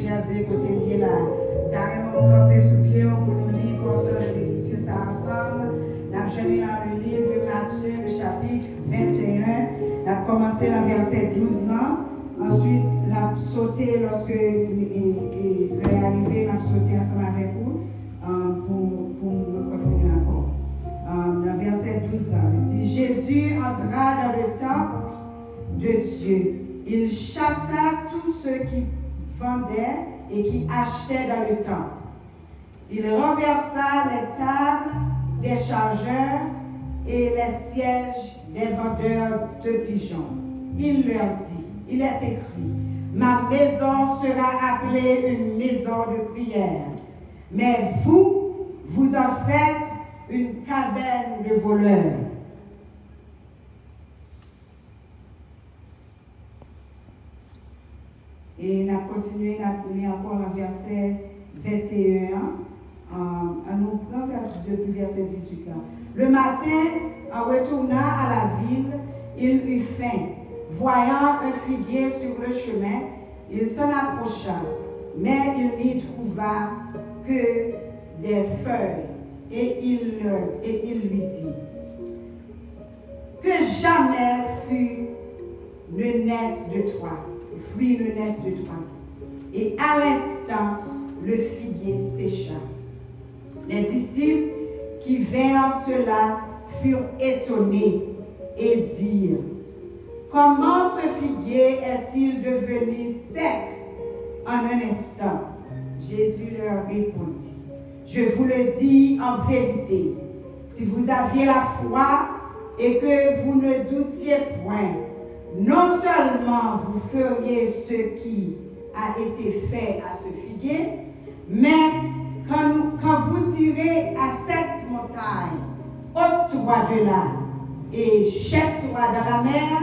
Jersey, côté lié là. Carrément, campé sous pied pour nous lire, pasteur de l'écriture, ça ensemble. Nous avons jeûné dans le livre de Matthieu, le chapitre 21. Nous avons commencé dans le verset 12 là. Ensuite, nous avons sauté lorsque il est arrivé, nous avons sauté ensemble avec vous pour continuer encore. Dans le verset 12 là, il dit Jésus entra dans le temple de Dieu. Il chassa tous ceux qui vendaient et qui achetaient dans le temple. Il renversa les tables des chargeurs et les sièges des vendeurs de pigeons. Il leur dit, il est écrit, ma maison sera appelée une maison de prière, mais vous en faites une caverne de voleurs. Et on a continué, on a pris encore le verset 21. On nous prend depuis verset 18 là. Le matin, en retournant à la ville, il eut faim. Voyant un figuier sur le chemin, il s'en approcha, mais il n'y trouva que des feuilles. Et il lui dit, que jamais fruit ne naisse de toi. Et à l'instant, le figuier sécha. Les disciples qui virent cela furent étonnés et dirent, comment ce figuier est-il devenu sec en un instant? Jésus leur répondit, je vous le dis en vérité, si vous aviez la foi et que vous ne doutiez point, non seulement vous feriez ce qui a été fait à ce figuier, mais quand vous direz à cette montagne, ôte-toi de là et jette-toi dans la mer,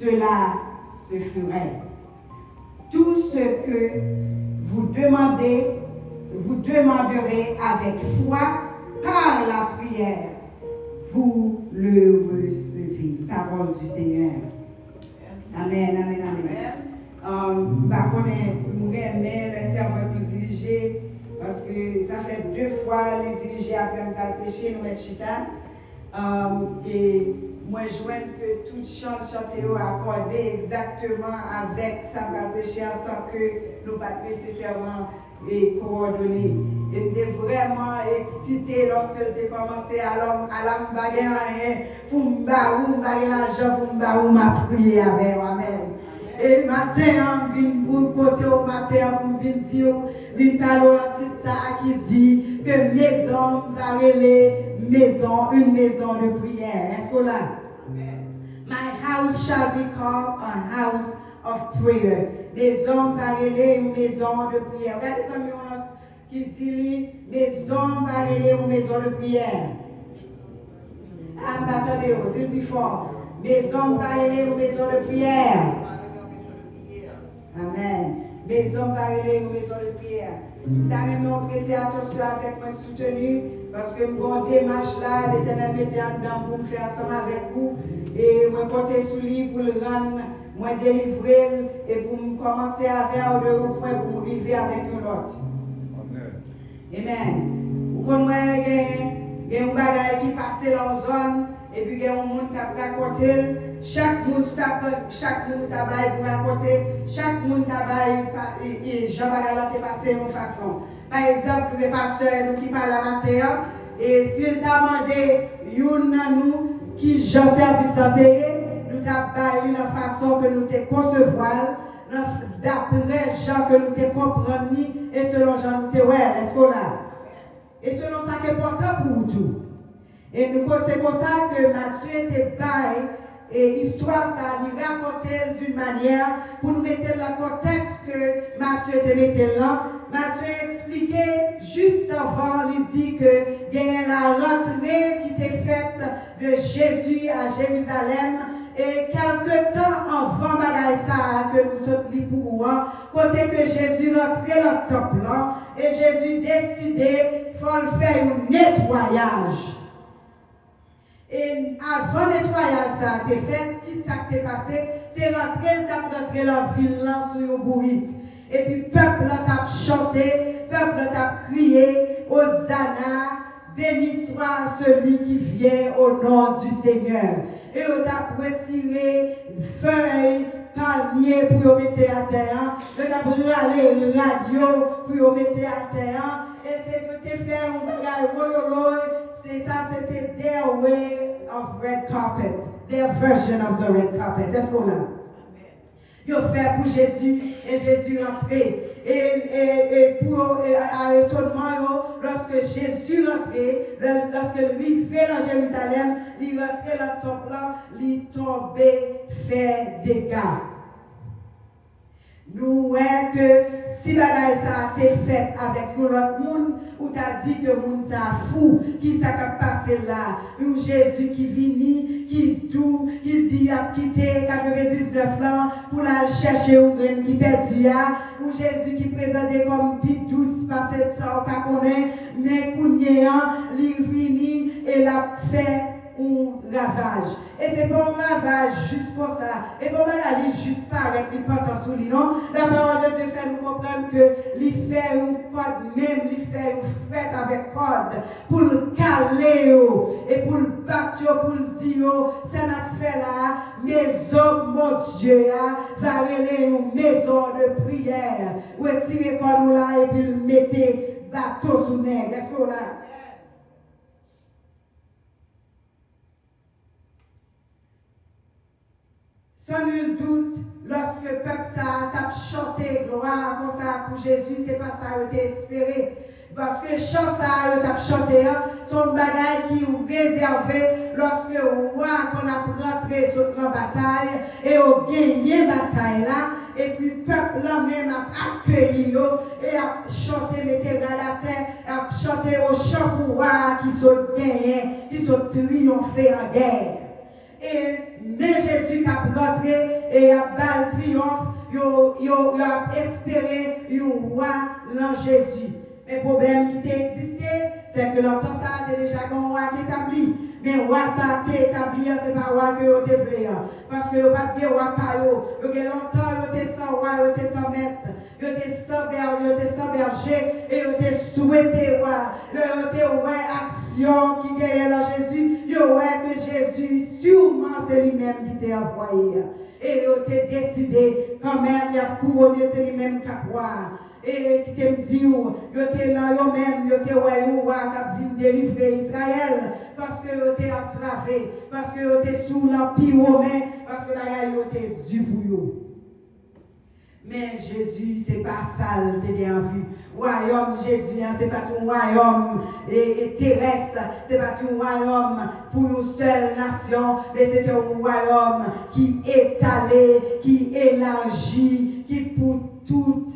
cela se ferait. Tout ce que vous demanderez avec foi par la prière, vous le recevez. Parole du Seigneur. Amen, amen, amen. Nous aimons les serveurs nous diriger parce que ça fait 2 fois les diriger après me péché, nous chita. Et moi, je vois que tout chanter accordé exactement avec ça péché sans que nous pas nécessairement coordonner. Et j'étais vraiment excité lorsque j'ai commencé à la baguer pour me baguer l'argent pour me prier avec amen. Et matin, je viens pour côté au matin, je viens dire, je viens parler de ça qui dit que maison va relever une maison de prière. Est-ce que là? My house shall become a house of prayer. Maison va relever une maison de prière. Regardez ça, qui dit maison va relever une maison de prière. Attendez, dis plus fort. Maison va relever une maison de prière. Amen. Maison va relever une maison de prière. D'ailleurs, prêtez attention avec moi soutenu parce que mon démarche là, l'Éternel mettait en dedans pour me faire ensemble avec vous et moi compter sur lui pour le rendre, moi délivrer et pour me commencer à faire le point pour me arriver avec une autre. Amen. Vous connaissez, il y a un bagage qui passe dans la zone et puis il y a un monde qui a raconté. Chaque monde travaille pour raconter, chaque monde travaille et Jean-Baptiste est passé de façon. Par exemple, le pasteur qui parle la matière, et s'il t'a demandé, nous qui Jean service santé, nous t'a parlé la façon que nous te concevoir, d'après Jean que nous te comprenons, et selon Jean nous te ouais, est-ce qu'on a? Et selon ça qui est important pour tout. Et c'est pour ça que Matthieu était bail. Et l'histoire, ça lui racontait d'une manière pour nous mettre dans le contexte que Matthieu te mettait là. Matthieu expliquait juste avant, il dit que il y a la rentrée qui était faite de Jésus à Jérusalem. Et quelque temps avant ça que nous sommes pour vous, côté que Jésus rentrait dans le temple là, et Jésus décidait de faire un nettoyage. Et avant le nettoyage, ça a été fait, qui s'est passé? C'est rentrer dans la ville là sur le bourrique. Et puis, peuple t'a chanté, peuple t'a crié, Hosanna, béni soit celui qui vient au nom du Seigneur. Et on t'a retiré feuilles, palmiers pour mettre à terre. On t'a brûlé radio pour mettre à terre. Et c'est que tu fais un bagage, c'est ça, c'était their way of red carpet, their version of the red carpet. Est-ce qu'on a? Ils ont fait pour Jésus et Jésus rentré. Et pour à l'étonnement, lorsque Jésus rentrait, lorsque lui fait dans Jérusalem, il rentrait dans le temple là, il tombait, fait dégâts. Nous voyons que si bagaille ça a été fait avec l'autre monde, ou t'as dit que le monde ça fou, qui ça a passé là, ou Jésus qui vient, qui doux, qui dit a quitté 99 ans pour la chercher au grain qui perdu, ou Jésus qui présentait comme petite douce, parce que ça on pas connaît, mais Kounéan, il vini et l'a fait un ravage. Et c'est pas un ravage juste pour ça. Et pour aller juste paraître, il porte sous lui, non? La parole de Dieu fait nous comprendre que il fait un code même, il fait un fret avec code pour le caler et pour le battre, pour le dire, ça n'a fait là, maison, mon Dieu, va aller une maison de prière. Ou tirer code là et puis le mettez bateau sous nègre. Est-ce qu'on a? Sans nul doute, lorsque le peuple a chanté gloire comme ça pour Jésus, c'est pas ça qui a été espéré. Parce que chant ça, il a chanté, son bagage qui est réservé lorsque le roi qu'on a rentré sur la bataille et a gagné la bataille là. Et puis le peuple là même a accueilli et a chanté, mettez à la terre, a chanté au chant pour roi qui sont gagnés, qui sont triomphés en guerre. Mais Jésus a rentré et a bal triomphe, il a espéré un roi dans Jésus. Mais le problème qui existait, c'est que longtemps ça a déjà un roi qui est établi. Mais le roi ça a été établi, c'est pas le roi que vous voulez. Parce que vous n'avez pas de roi par vous. Vous avez longtemps, vous avez sans roi, vous avez sans maître, vous avez sans berger, et vous avez souhaité roi. Vous avez roi action qui gagne dans Jésus. Vous avez que Jésus, sûrement c'est lui-même qui t'a envoyé. Et vous avez décidé, quand même, il y a couronné, c'est lui-même qui a pouvoir. Et qui te dit, vous êtes là, vous-même, vous êtes roi qui vient délivrer Israël. Parce que vous êtes entravé, parce que vous êtes sous l'empire romain, parce que vous êtes dû pour vous. Mais Jésus, ce n'est pas ça que tu as vu. Royaume Jésus, ce n'est pas ton royaume terrestre, ce n'est pas ton royaume pour une seule nation, mais c'est un royaume qui est étalé, qui élargit, qui pour tout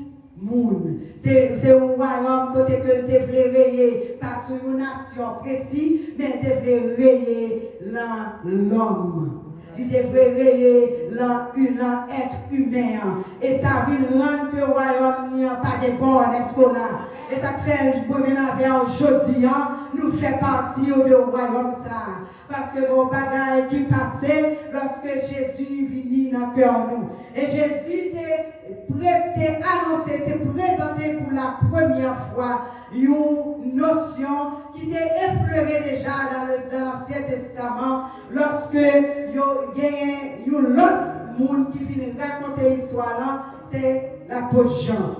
monde. C'est un royaume côté que tu veux rayer, pas sur une nation précise, mais tu veux rayer l'homme. Il devrait rayer l'être humain. Et ça vient rendre que le royaume n'a pas de bonne escola. Et ça fait nous-mêmes avec aujourd'hui, nous fait partie du royaume ça. Parce que nos bagailles qui passaient lorsque Jésus venait dans le cœur nous. Et Jésus t'est annoncé, t'est présenté pour la première fois une notion qui était effleurée déjà dans l'Ancien Testament lorsque il y a un autre monde qui finit de raconter l'histoire là, c'est l'apôtre Jean.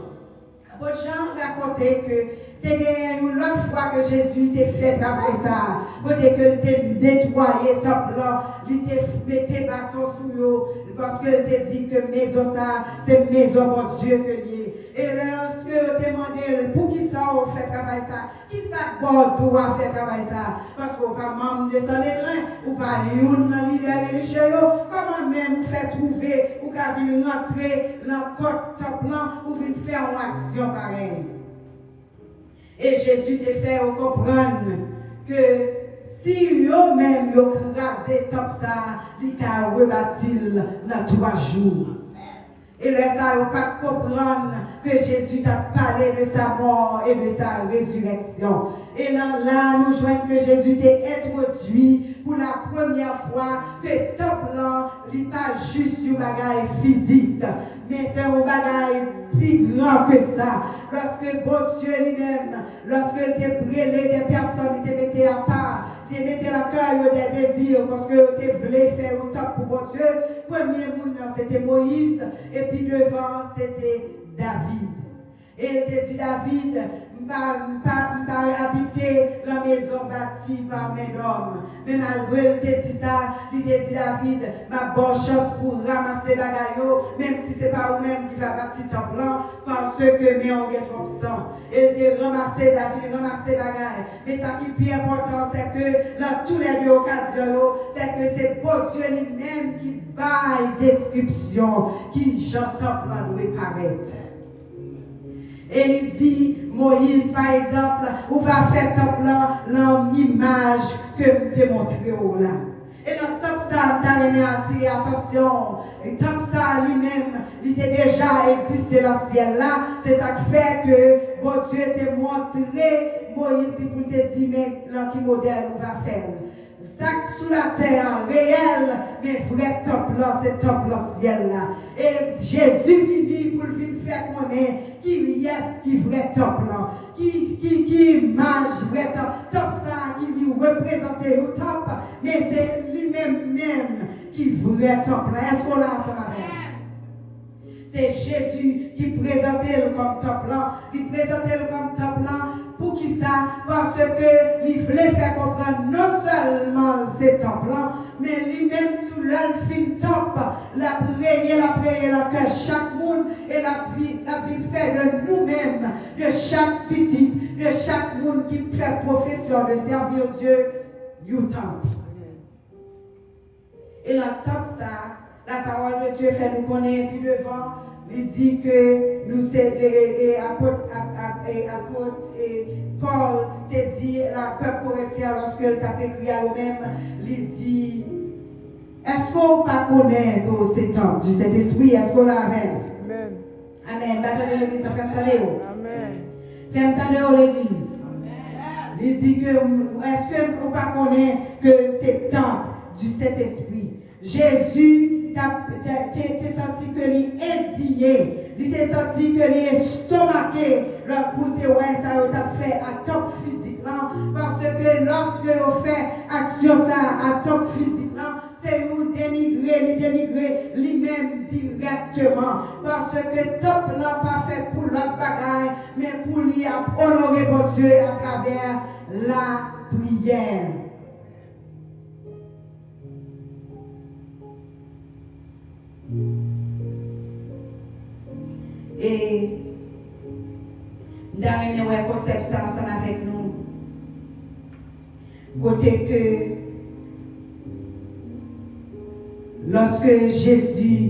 L'apôtre Jean racontait que c'est une autre fois que Jésus t'a fait travailler ça. Côté que il t'a nettoyé top là, il t'a mis bâton sous l'eau, parce qu'il t'a dit que maison ça, c'est maison mon Dieu que lié. Et lorsque il t'a demandé pour qui ça on fait travailler ça, qui ça doit faire travailler ça, parce qu'on pas membre de Sanhédrin, ou pas une leader religieux, comment même vous faites trouver, ou qu'à venir rentrer dans le côte top là, ou venir faire une action pareille. Et Jésus te fait comprendre que si eux-mêmes ont crasé top ça, ils ont rebâti dans 3 jours. Et là, ça n'a pas comprendre que Jésus t'a parlé de sa mort et de sa résurrection. Et là, nous joignons que Jésus t'est introduit pour la première fois que top là, il n'est pas juste une bagaille physique, mais c'est un bagage plus grand que ça. Lorsque bon Dieu lui-même, lorsqu'il t'a brûlé des personnes, il t'a mis à part, il t'a mis la cœur des désirs, parce que tu voulais faire un temps pour bon Dieu. Premier monde, c'était Moïse, et puis devant, c'était David. Et il te dit, David, pas habiter la maison bâtie par mes hommes. Mais malgré il te dit ça, il te dit, David, ma bonne chance pour ramasser bagayo, même si ce n'est pas vous-même qui va bâtir ton plan, parce que mes on est trop sang. Il te ramassé, David, ramassé bagaille. Mais ça qui est plus important, c'est que dans toutes les deux occasions, c'est que c'est pour Dieu lui-même qui baille description, qui j'entends plan doit paraître. Et il dit, Moïse, par exemple, ou va faire top là, l'image que je t'ai montré là. Et dans top ça, tu as aimé attirer attention. Et top ça lui-même, il était déjà existé dans le ciel là. C'est ça qui fait que bon Dieu t'a montré, Moïse, pour te dire, mais là qui modèle on va faire. Ça sous la terre, réel, mais vrai top là, c'est top là, ciel là. Et Jésus venu pour lui faire connaître qui est qui vrai top là, qui image vrai top ça, qui lui représente le top, mais c'est lui-même qui vrai top là. Est-ce qu'on l'a ensemble avec? C'est Jésus qui présentait le comme top là, il présentait le comme top là. Pour qui ça? Parce que il voulait faire comprendre non seulement c'est top là, mais lui-même tout l'heure film top, la prière, que chaque monde et la vie fait de nous-mêmes, de chaque petit, de chaque monde qui fait profession de servir Dieu, you top. Et la top ça, la parole de Dieu fait nous connaître, puis devant, il dit que nous c'est apôtre Paul te dit la peuple corinthien lorsque il t'a écrit à lui-même, il dit est-ce qu'on pas connaît ces temps du Saint-Esprit, est-ce qu'on l'a avec? Amen. Amen. Battez l'église, ça fait entendre. Amen. Fait entendre l'église. Amen. Il dit que est-ce qu'on pas connaît que c'est temps du Saint-Esprit? Jésus t'a senti que lui indigné, il t'a senti que lui estomaqué pour te ouais ça t'a fait à top physique là, parce que lorsque on fait action ça à top physique là, c'est nous dénigrer lui-même directement, parce que top là pas fait pour l'autre bagaille, mais pour lui honorer votre Dieu à travers la prière. Et dernier concept ça ensemble avec nous. Côté que lorsque Jésus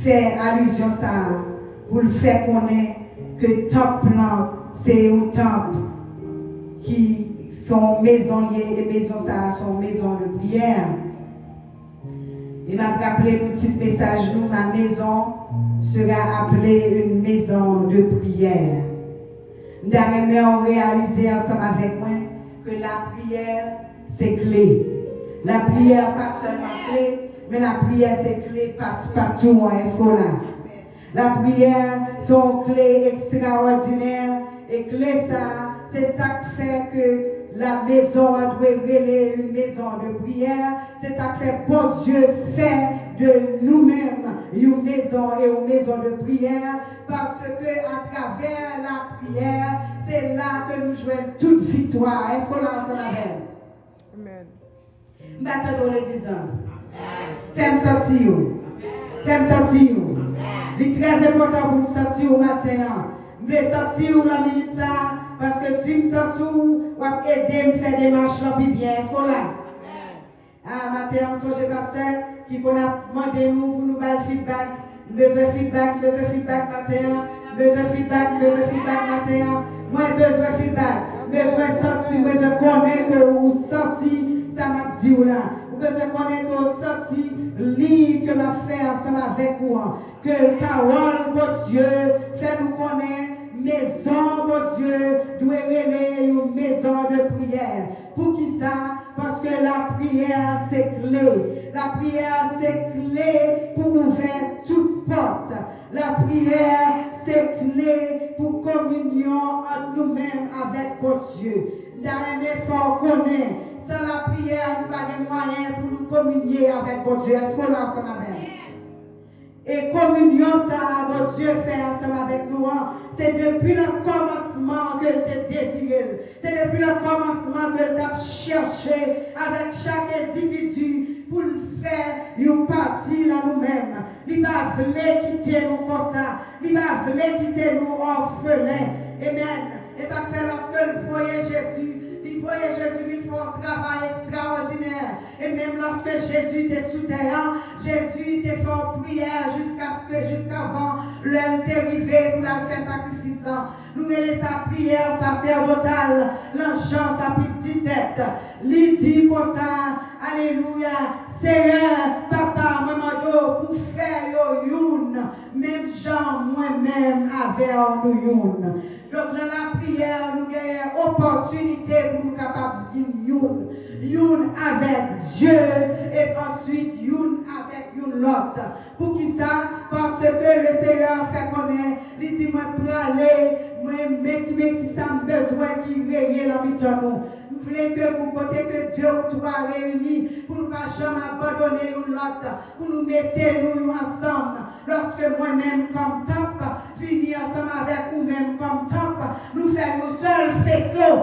fait allusion ça pour le faire connaître que top plan c'est un temple qui sont maisonniers et maison ça sont maisons de prière. Il m'a rappelé un petit message, nous, ma maison sera appelée une maison de prière. Nous avons réalisé ensemble avec moi que la prière, c'est clé. La prière, pas seulement clé, mais la prière, c'est clé, passe partout en escola. La prière, c'est une clé extraordinaire. Et clé ça, c'est ça qui fait que la maison doit relever une maison de prière. C'est ça que fait bon Dieu fait de nous-mêmes une maison et une maison de prière. Parce que à travers la prière, c'est là que nous jouons toute victoire. Est-ce qu'on l'a ensemble avec? Amen. Battons l'église. Fais-moi sentir. Fais-moi sentir. C'est très important pour me sentir au matin. Je vais sortir la minute ça, parce que si je sors, je vais aider à me faire des marches là, puis bien, est-ce qu'on l'a? Ah, matin, je suis pasteur qui a demandé nous pour nous faire le feedback. Besoin de feedback matin. Besoin de feedback matin. Moi, besoin de feedback. Besoin de sentir, besoin de connaître que vous sentez, ça m'a dit là. Vous besoin de connaître que vous sentez, livre que m'a fait ensemble avec vous. Que parole de Dieu fait nous connaître. Maison de Dieu doit relayer une maison de prière. Pour qui ça? Parce que la prière c'est clé. La prière c'est clé pour ouvrir toute porte. prier pour communion entre nous-mêmes avec bon Dieu. Dans un effort qu'on est, sans la prière, nous n'avons pas de moyens pour nous communier avec bon Dieu. Est-ce qu'on l'a ensemble avec? Et communion, ça, bon Dieu fait ensemble avec nous. C'est depuis le commencement qu'elle t'a désiré. C'est depuis le commencement qu'elle t'a cherché avec chaque individu pour le faire une partie là nous-mêmes. Il va vouloir quitter nous comme ça. Il va vouloir quitter nous orphelins. Amen. Et ça fait lorsque le voyait Jésus. Il voyait Jésus, il fait un travail extraordinaire. Et même lorsque Jésus était sous terre, Jésus était fait en prière jusqu'avant l'heure d'arriver pour la faire sacrifice là. Nous relève sa prière sacerdotale, dans Jean chapitre 17. Il dit comme ça, alléluia, Seigneur, papa, moi pour faire youn, même Jean moi-même avec nous youn. Donc dans la prière, nous avons opportunité pour nous capables de vivre youn avec Dieu et ensuite youn avec l'autre. Pour qui ça? Parce que le Seigneur fait connaître, il dit moi pour aller, moi mais si ça me besoin qui règne l'habitant nous. Nous voulons que vous côté que Dieu ou trois réunis pour nous pas jamais abandonner l'autre, pour nous mettre nous ensemble. Lorsque moi-même comme temple, finir ensemble avec vous-même comme temple, nous faisons un seul faisceau.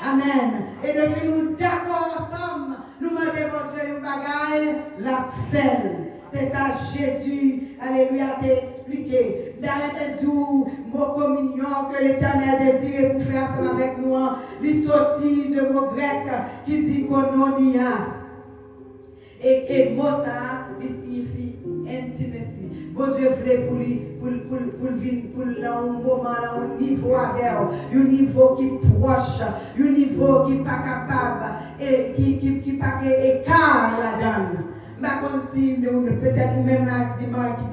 Amen. Et depuis nous d'accord ensemble, nous demandons Dieu une bagaille, la fait. C'est ça Jésus, alléluia, t'a expliqué. Dans les mesures, mot communion que l'Éternel désirait pour faire ensemble avec nous, il sortit de mot grec qui dit koinonia. Et mot ça, il signifie intimacy. Bon Dieu voulait pour un moment, un niveau avec un niveau qui est proche, un niveau qui n'est pas capable et qui n'est pas écart la donne. Comme si peut-être nous-mêmes qui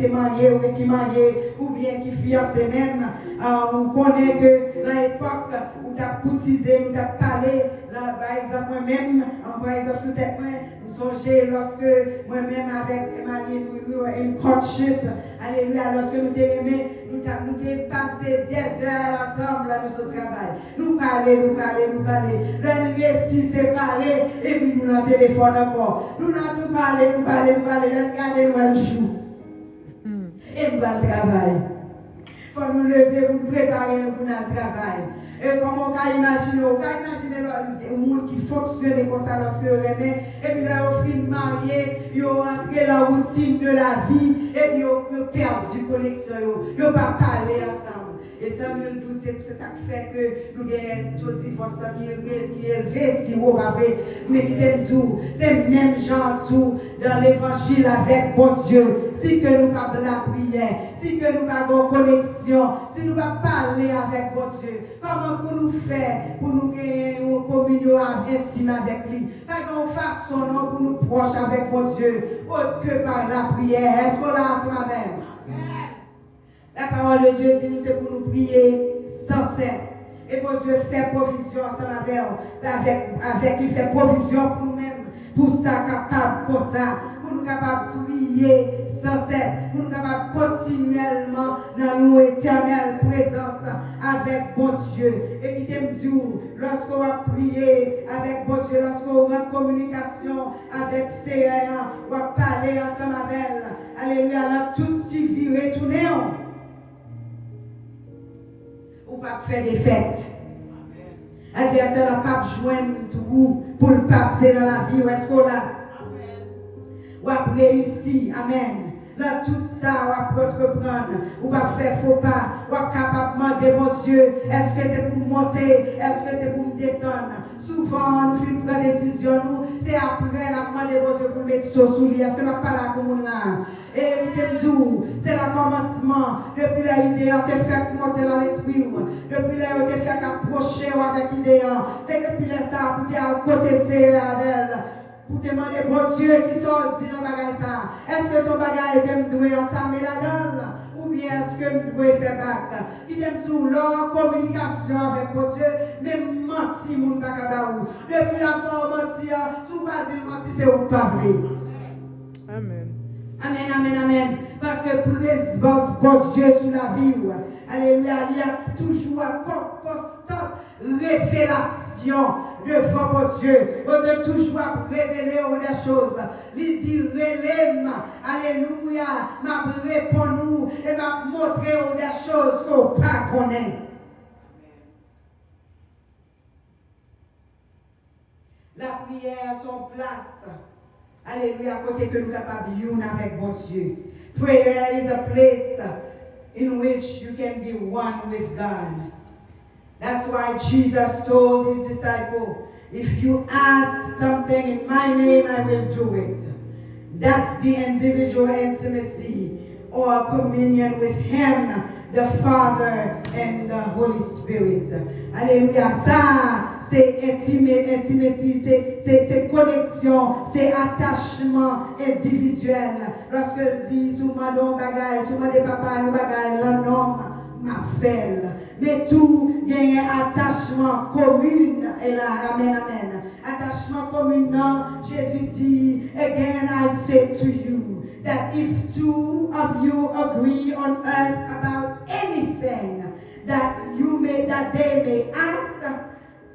t'es marié ou qui marié ou bien qui fiancé même, on connaît que dans l'époque où tu as cotisé, où tu as parlé, là, par exemple moi-même, par exemple sous tête, je songeais lorsque moi-même avec Marie, nous une courtship, alléluia, lorsque nous t'aimons, nous avons passé des heures ensemble dans notre travail. Nous parler. Là, nous réussissons séparés et puis nous avons le téléphone encore. Nous parler, nous regarder, nous allons jouer. Et nous allons travailler. Il faut nous lever pour nous préparer pour notre travail. Et comme on peut imaginer un monde qui fonctionne comme ça lorsque vous aimez, et puis là, au fin de marié, ils ont entré dans la routine de la vie, et puis ils ont perdu la connexion, ils n'ont pas parlé ensemble. Et sans nul doute, c'est ça qui fait que nous avons tout divorce qui est élevé, si vous avez, mais qui est toujours, c'est le même genre tout dans l'évangile avec bon Dieu. Si que nous pas la prière, si que nous pas de connexion, si nous pas parler avec bon Dieu, comment pour nous faire, pour nous gagner une communion intime avec lui? Pas qu'on fasse son nom pour nous proches avec bon Dieu, autre que par la prière. Est-ce qu'on l'a ensemble avec? La parole de Dieu dit nous c'est pour nous prier sans cesse. Et pour Dieu fait provision ensemble avec il fait provision pour nous-mêmes, pour ça capable comme ça, pour nous capables de prier sans cesse, pour nous capables continuellement dans une éternelle présence avec bon Dieu. Et qui t'aime dire, lorsqu'on va prier avec bon Dieu, lorsqu'on va en communication avec Seigneur, on va parler ensemble avec elle. Alléluia, là tout suivi, retourner. Ou pas faire des fêtes. Adversaire n'a pas joindre tout pour le passer dans la vie. Ou est-ce qu'on l'a? Ou a réussi. Amen. Là, tout ça, on va entreprendre. Ou pas faire faux pas. Ou pas capable de demander, mon Dieu, est-ce que c'est pour monter? Est-ce que c'est pour me descendre? Souvent, nous faisons prendre des décisions, c'est après la demande mon Dieu pour mettre sous lui. Est-ce que nous pas là comme là? Et c'est le commencement. Depuis là, l'idée on te fait monter dans l'esprit. Depuis là, on te fait approcher avec l'idée. C'est depuis là, ça, pour te à côté serré avec elle. Pour te demander, bon Dieu, qui sort dans le bagage ça. Est-ce que son bagage que je dois entamer là-dedans? Ou bien est-ce que je dois faire back? Il aime tout leur communication avec mon Dieu, mais menti, mon bagabou. Depuis la mort, mentir, sous pas dire mentir, c'est au pas vrai. Amen. Amen. Parce que présence bon Dieu sous la vie. Alléluia, il y a toujours une constante révélation devant mon Dieu. Mon Dieu toujours révéler des choses. Il dit, relève, alléluia, m'a répond nous et m'a montré des choses qu'on ne pas connaît. La prière, son place. Alléluia, à côté que nous sommes capables de unir avec mon Dieu. Prayer is a place in which you can be one with God. That's why Jesus told his disciples, if you ask something in my name, I will do it. That's the individual intimacy or communion with him, the Father and the Holy Spirit. Alléluia. Ça, c'est intimacy, c'est connexion, c'est attachement individuel. Lorsqu'il dit, sous moi don bagaille, sous moi des papas, nous bagaille, l'un homme m'a fait. Mais tout, il y a un attachement commun. Et là, amen, amen. Attachement commun, non, Jésus dit, again I say to you, that if two of you agree on earth about anything that they may ask,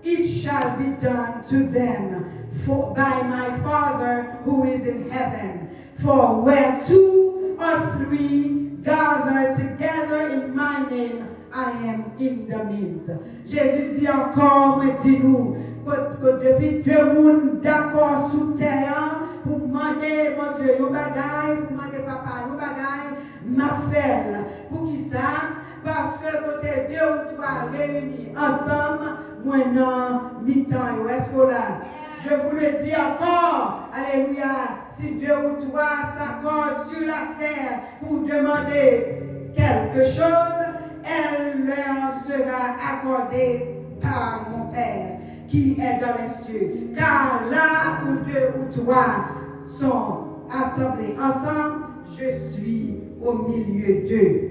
it shall be done to them by my Father who is in heaven. For where two or three gather together in my name, I am in the midst. Jésus dit encore, moi dis-nous, que depuis deux mondes d'accord sous terre, pour demander, mon Dieu, nous bagaille, pour demander papa, nous bagaille, ma felle. Pour qui ça? Parce que côté deux ou trois réunis ensemble, moi non, mi-temps, est-ce que là? Je vous le dis encore, alléluia, si deux ou trois s'accordent sur la terre pour demander quelque chose, elle leur sera accordée par mon Père qui est dans les cieux. Car là où deux ou trois sont assemblés ensemble, je suis au milieu d'eux.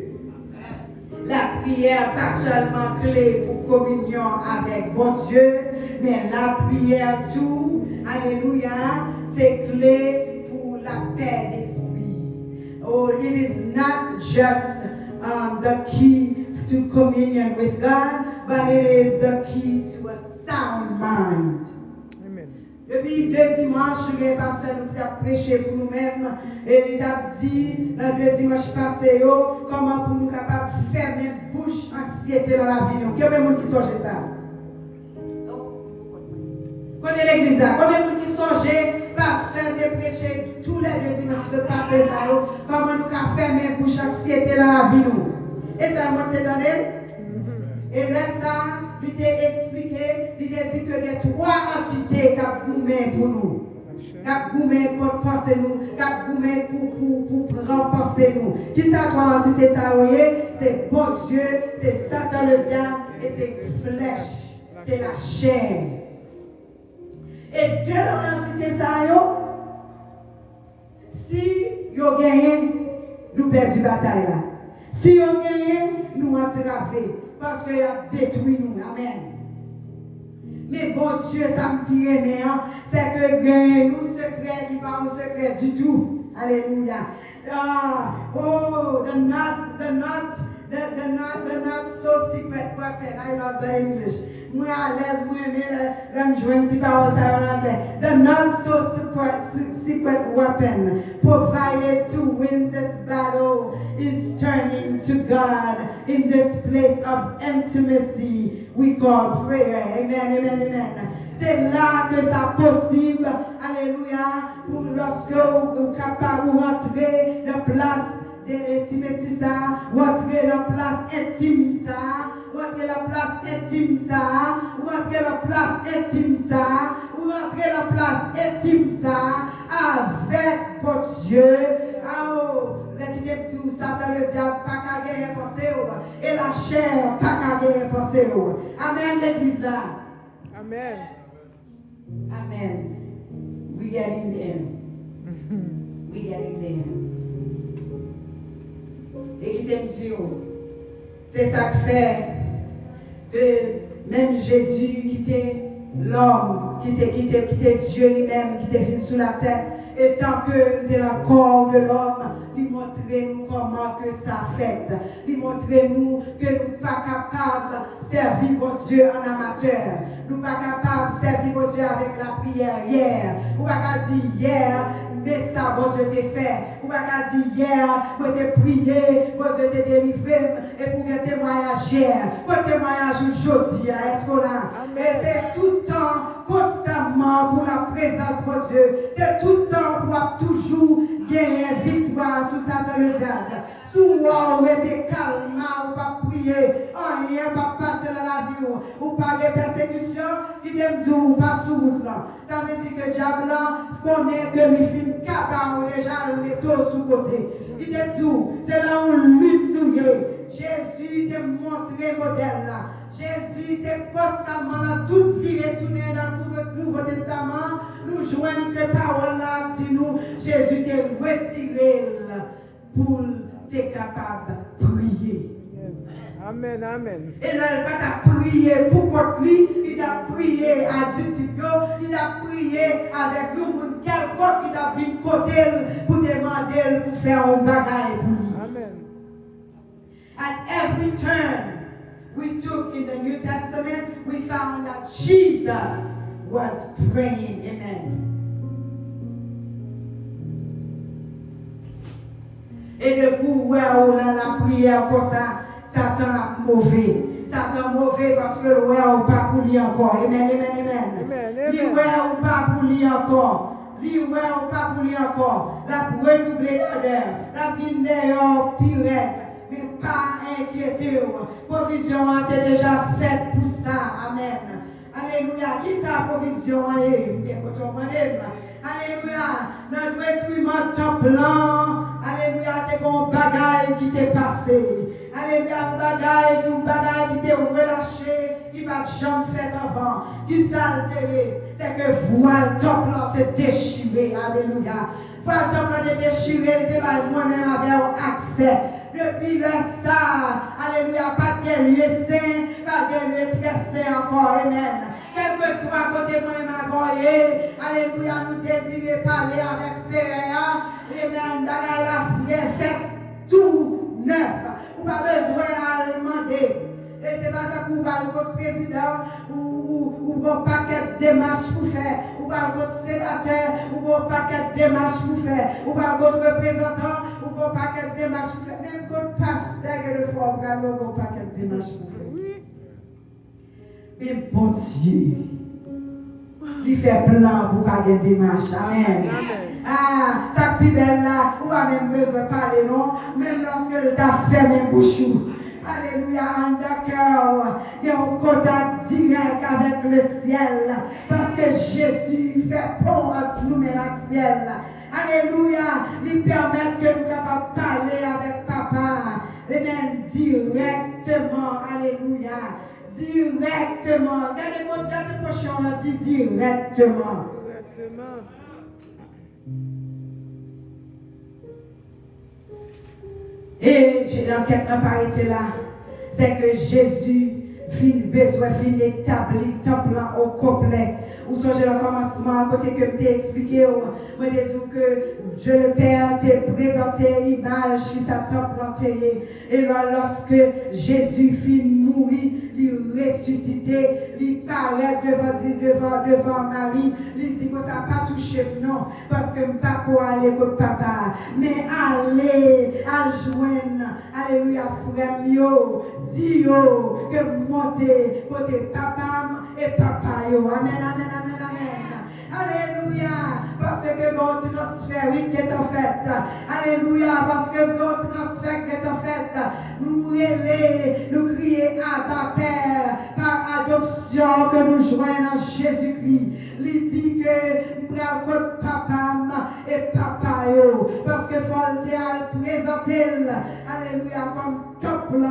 La prière, pas seulement clé pour communion avec bon Dieu, mais la prière tout, alléluia, c'est clé pour la paix d'esprit. Oh, it is not just the key to communion with God, but it is the key to a sound mind. Depuis deux dimanches, le pasteur nous a prêché pour nous-mêmes et il a dit, dans deux dimanches passés, comment pour nous capables de fermer bouche anxiété dans la vie. Combien de monde qui songe ça? Connaissez l'église là? Combien de monde qui songe, pasteur de prêcher tous les deux dimanches de passer ça? Comment nous capables fermer bouche anxiété dans la vie nous? Et ça, vous m'entendez? Et là, ça, il t'a expliqué, il t'a dit qu'il y a trois entités qui ont goumé pour nous. Qui ont goumé pour penser nous, qui ont goumé pour rempenser nous. Qui sont trois entités, ça, vous voyez? C'est bon Dieu, c'est Satan le diable et c'est flèche, c'est la chair. Et deux entités, ça, si vous gagnez, nous perdons la bataille là. Si vous gagnez, nous entravons. Parce qu'il a détruit nous. Amen. Mais bon Dieu, ça me pire, c'est que gagner nous secret qui pas un secret du tout. Alléluia. The not so secret weapon. I love the English. Moi à l'aise, moi aimé joindre si parole ça en anglais. The not so secret weapon provided to win this battle is turning to God in this place of intimacy we call prayer. Amen, amen, amen. C'est là que ça possible. Alléluia. Pour lorsque vous êtes capable de rentrer dans la place d'intimité ça, rentrer dans la place intime ça, rentrer la place intime ça, rentrer la place intime ça, rentrer la place intime ça avec votre Dieu. L'équité Satan le diable pas qu'à gagner pensée et la chair pas qu'à gagner pensée. Amen l'église là. Amen. Amen. We getting there. We getting there. Écoutez Dieu, c'est ça qui fait que même Jésus qui était l'homme, qui était Dieu lui-même, qui était venu sur la terre, et tant que il était le corps de l'homme, lui montrait montrez-nous comment que ça fait. Il montrez-nous que nous ne sommes pas capables de servir votre Dieu en amateur. Nous ne sommes pas capables de servir votre Dieu avec la prière hier. Ou pas qu'à dire hier, mais ça, votre Dieu t'est fait. Ou pas qu'à dire hier, vous t'es prié, votre Dieu t'est délivré, et pour un témoignage hier. Pour témoignage aujourd'hui, est-ce qu'on a? Et c'est tout le temps, constamment pour la présence de Dieu. C'est tout le temps pour toujours gagner victoire sous Satan le diable. Souvent, vous êtes calme, ou pas prier, en rien, pas passer dans la vie, ou pas de persécution, qui t'aime ou pas sous route là. Ça veut dire que le diable connaît que les films capables déjà le mettre sous côté. Il t'aime c'est là où lutte nous. Jésus t'a montré modèle là. Jésus t'a constamment dans toute vie retourné dans le Nouveau Testament. Nous joignons les paroles là, dit nous, Jésus t'a retiré pour être capable de prier. Yes. Amen, amen. Et là, il va prier pour contre lui, il a prié à disciples, il a prié avec nous, quelqu'un qui a vu côté pour demander, pour faire un bagage pour lui. Amen. At every turn we took in the New Testament, we found that Jesus was praying. Amen. Et de coup, on a la prière comme ça, Satan a mauvais. Satan mauvais parce que le on pas pour lui encore. Amen, amen, amen. Lui on pas pour lui encore. Lui on pas pour lui encore. La renouveler l'odeur. La vie d'ailleurs pire. Mais pas inquiétez-vous. Provision a été déjà faite pour ça. Amen. Alléluia. Qui sa provision est? Bien que tu m'en Alléluia. Notre détruisement temple. Alléluia. C'est un bagaille qui t'est passé. Alléluia. Un bagaille qui t'est relâché. Qui va jamais fait avant. Qui s'altéré. C'est que voile temple t'est déchiré. Alléluia. Voile temple t'est déchiré. T'es moi-même avec accès. Depuis le ça, alléluia, pas de lieu saint, pas de lieu très saint encore, amen. Quel que soit côté moi-même envoyé, alléluia, nous désirons parler avec Séréa, amen, dans la fait tout neuf. Ou pas besoin à demander. Et c'est pas ça pour votre président ou vos paquets de démarches pour faire, ou par votre sénateur, ou vos paquets de démarches pour faire, ou par votre représentant, ou vos paquets de démarches pour faire. Même votre pasteur, quelquefois, vous avez vos paquets de démarches pour faire. Mais bon Dieu, il fait plan pour pas de démarches. Amen. Ah, ça plus belle là, ou pas même besoin de parler, non? Même lorsque le t'a fait même bouchou. Alléluia, en d'accord. Il y a un contact direct avec le ciel. Parce que Jésus fait pont entre nous-mêmes avec le ciel. Alléluia, il permet que nous puissions parler avec Papa. Amen, directement. Alléluia, directement. Regardez votre prochain, on dit directement. Et j'ai l'enquête n'a pas arrêté là. C'est que Jésus besoin d'établir le temple au complet. Ou songez le commencement, à côté que je t'ai expliqué, moi je dis que Dieu le Père t'a présenté l'image qui sa temple entier. Et là, lorsque Jésus finit mourir, il ressuscité, il paraît devant Marie, il dit que ça n'a pas touché, non, parce que je ne peux pas aller contre papa, mais aller à joindre, alléluia, frère mio, dis que monter côté papa et papa yo, amen, amen, amen, amen, alléluia, parce que mon transfert qui est en fait, alléluia, parce que mon transfert qui est en fait, nous crier à ta Père par adoption que nous joignons en Jésus-Christ. Il dit que nous avons papa et papa yo, parce que faut le présenter, alléluia, comme temple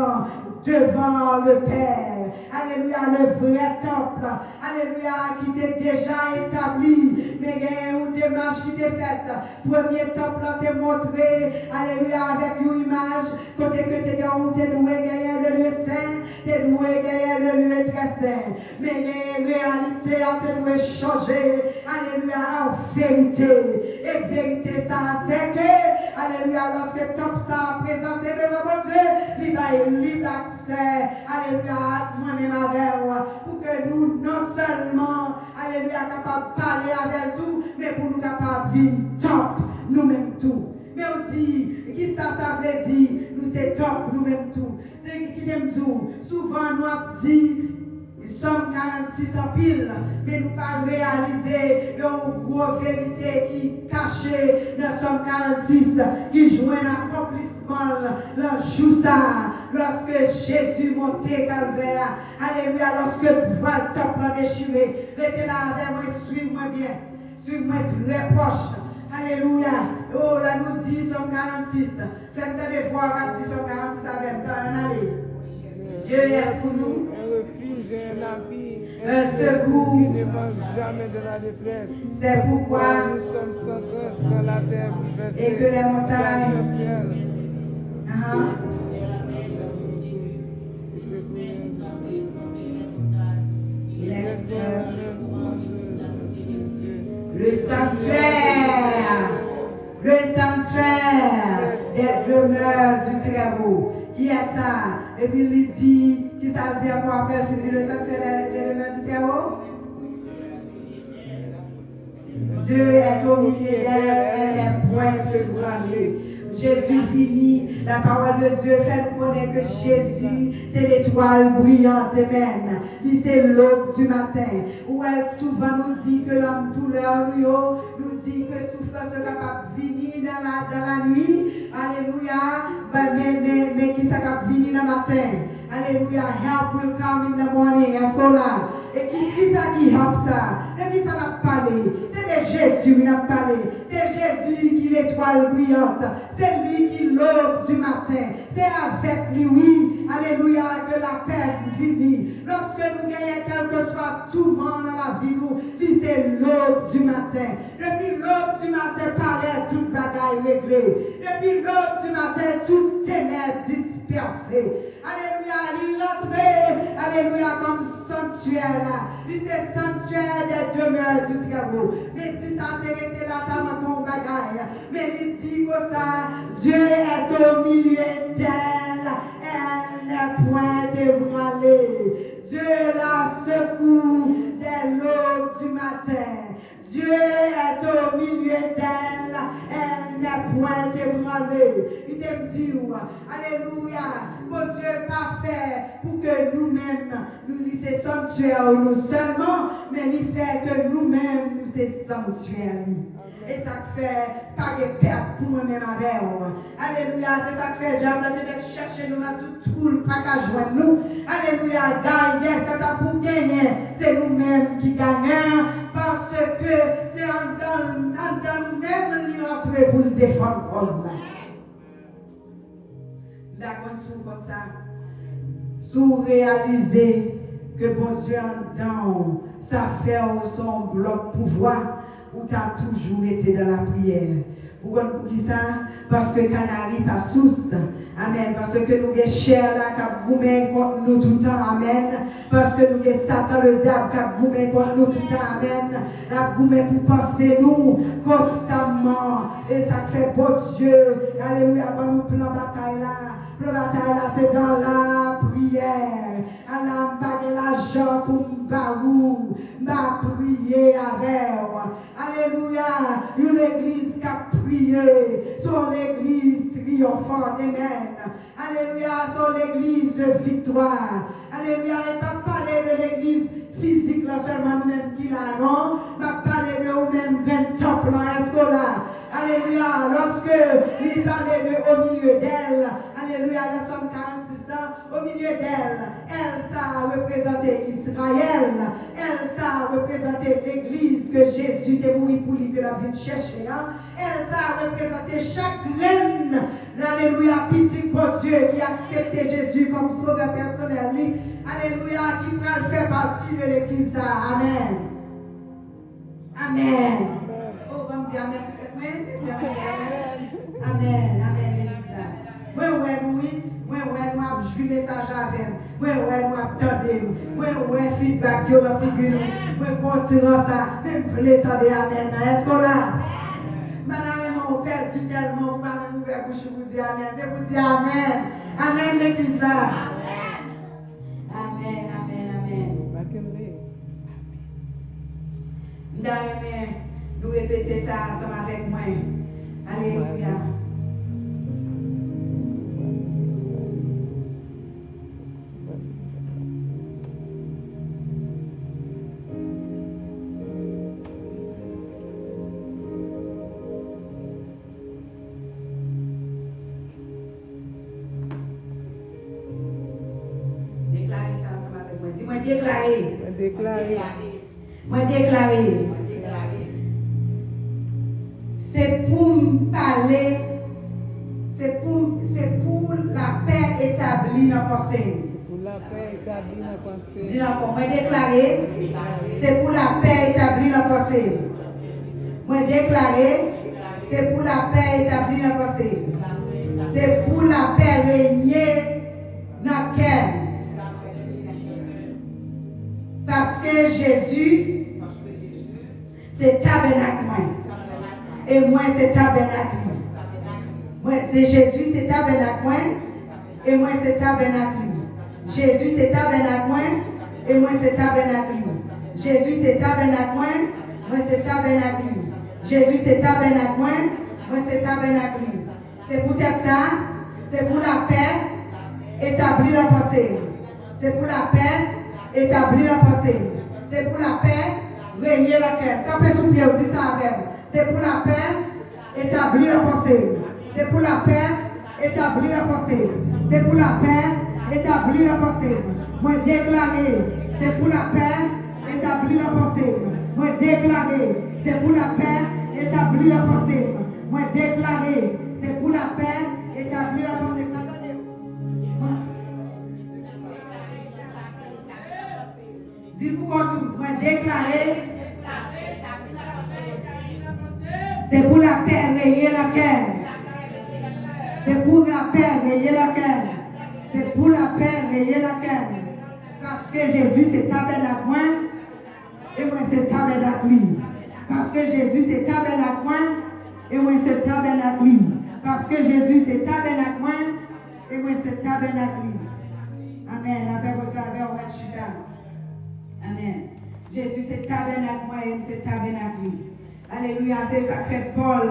devant le Père. Alléluia, le vrai temple. Alléluia, qui était déjà établi. Mais il y a une démarche qui était faite. Premier temple t'est montré. Alléluia, avec une image. Côté que tu es doué gagner le lieu saint. Tu es doué gagner le lieu très saint. Mais il y a une réalité à te doué changer. Alléluia, en vérité. Et vérité ça, c'est que, alléluia, lorsque top ça présenté devant mon Dieu, il va accès, alléluia, moi-même avec, pour que nous, non seulement, alléluia, capables de parler avec tout, mais pour nous capables de vivre top, nous-mêmes tout. Mais aussi, qui ça veut dire, nous c'est top, nous-mêmes tout. C'est qui t'aime tout. Souvent, nous avons dit, Somme 46 en pile, mais nous pas réaliser une grosse vérité qui est cachée dans Somme 46, qui joue un accomplissement le jour ça, lorsque Jésus montait Calvaire. Alléluia, lorsque voile top l'a déchiré. Restez là avec moi, suivez-moi bien, suivez-moi très proche. Alléluia. Oh, là nous dit Somme 46. Faites des fois, on dit Somme 46 avec nous. Dieu est pour nous. Un secours. Qui ne mange jamais de la détresse. C'est pourquoi nous sommes sans crainte quand la terre bouleversée. Et que les montagnes. Le sanctuaire des demeures du Très-Haut. Qui est ça? Et puis il dit, qui ça dit encore après, il dit le sanctuaire des demeures du Très-Haut? Dieu est au milieu d'elle, elle est pointe ébranlée. Jésus finit, la parole de Dieu fait nous connaître que Jésus, c'est l'étoile brillante, amen. Lui, c'est l'aube du matin. Où elle souvent nous dit que l'homme douleur nous dit que souffrance est capable de venir dans la nuit. Alléluia. Mais qui est capable de venir dans le matin. Alléluia. Help will come in the morning. Est-ce qu'on l'a? Et qui ça qui help ça? Et qui ça n'a parlé? C'est de Jésus qui n'a parlé. C'est Jésus qui est l'étoile brillante. C'est lui qui l'aube du matin. C'est avec lui, alléluia, que la paix finit. Lorsque nous gagnons quel que soit tout le monde dans la vie, nous, c'est l'aube du matin. Depuis l'aube du matin, paraît toute bagaille réglée. Depuis l'aube du matin, toute ténèbres dispersée. Alléluia, il rentrait, alléluia, comme sanctuaire là. Il c'est sanctuaire des demeures du Très-Haut. Mais si ça t'était là, t'as ma con bagaille. Mais il dit que ça, Dieu est au milieu d'elle. Elle n'est point ébranlée. Dieu la secoue dès l'aube du matin. Dieu est au milieu d'elle. Elle n'est point ébranlée. Il te dit, alléluia, mon Dieu parfait pour que nous-mêmes, nous lisons sanctuaire, nous seulement, mais il fait que nous-mêmes, nous c'est sanctuaire. Et ça fait pas de perte pour moi-même avec vous. Alléluia, c'est ça que fait diable de chercher nous dans tout trou, pas qu'à joindre nous. Alléluia, gagner, quand pour gagner, c'est nous-mêmes qui gagnons, parce que c'est en dans nous-mêmes qui rentrer pour nous défendre cause là. D'accord, comme ça, sous réaliser que bon Dieu en dedans, ça fait son bloc pouvoir. Où tu as toujours été dans la prière. Pourquoi qui ça? Parce que Canary pas sous. Amen. Parce que nous avons chair là qui a goumé contre nous tout le temps. Amen. Parce que nous avons Satan le diable qui a goumé contre nous tout le temps. Amen. La goumé pour penser nous constamment. Et ça fait beau Dieu. Alléluia. Quand nous plan bataille là. Plan bataille là, c'est dans la prière. Allah m'a l'argent pour m'barou. M'a prié avec. Alléluia. Une église qui a prié. Sur l'église triomphante. Amen. Alléluia. Sur l'église de victoire. Alléluia. Et pas parler de l'église physique là seulement nous-mêmes qui l'a, non. Pas parler de nous-mêmes grand temple là. Est-ce que là? Alléluia. Lorsque il parlait de au milieu d'elle. Alléluia. La Somme 46 ans. Au milieu d'elle. Elle, ça a représenté Israël. Elle, ça a représenté l'église que Jésus est mort pour lui, que la vie chercher. Hein? Elle, ça a représenté chaque reine. Alléluia. Petit beau Dieu qui a accepté Jésus comme sauveur personnel. Alléluia. Qui pourra faire partie de l'église. Amen. Amen. Oh, on me dit Amen. Amen. Amen. L'église là. Moi, oui. Moi, nous avons joué message avec nous. Moi, nous avons entendu. Moi, feedback, yo, la figure. Moi, content ça. Même l'état de Amen. Est-ce qu'on l'a? perdu tellement, vous ne pouvez pas même ouvrir bouche pour dire Amen. C'est pour dire Amen. Amen, l'église là. Amen, amen, amen. Back in me. Nous répéter ça ensemble avec moi. Alléluia. Déclarez ça ensemble avec moi. Dis-moi déclarer. Déclarer. Moi déclarer. C'est pour me parler, c'est pour la paix établie dans la pensée. Pour la paix établie dans la pensée. Dis encore, moi déclarer, c'est pour la paix établie dans la pensée. Moi déclarer, c'est pour la paix établie dans la pensée. C'est pour la paix régner dans le cœur. Parce que Jésus, c'est tabernacle moi. Et moi, c'est tabernacle. Moi, c'est Jésus, c'est tabernacle moi. Et moi, c'est tabernacle. Jésus, c'est tabernacle moi. Et moi, c'est tabernacle. Jésus, c'est tabernacle moi. Moi, c'est tabernacle. Jésus, c'est tabernacle moi. Moi, c'est tabernacle. C'est peut-être ça. C'est pour la paix établie la pensée. C'est pour la paix établie la pensée. C'est pour la paix régner le cœur. Campez sous pied, dis ça avec. C'est pour la paix établir la pensée. C'est pour la paix établir la pensée. C'est pour la paix établir la pensée. Moi déclarer, c'est pour la paix établir la pensée. Moi déclarer, c'est pour la paix établir la pensée. Moi déclarer, c'est pour la paix établir la pensée. Dis-vous tous, moi déclarer. C'est pour la paix régner le cœur. C'est pour la paix régner le cœur. C'est pour la paix régner le cœur. Parce que Jésus c'est tabernacle moi. Et moi c'est tabernacle lui. Parce que Jésus c'est tabernacle moi. Et moi c'est tabernacle lui. Parce que Jésus c'est tabernacle moi. Et moi c'est tabernacle lui. Amen. Avec votre avec on va chita. Amen. Jésus c'est tabernacle moi et c'est tabernacle lui. Alléluia, c'est ça que fait Paul.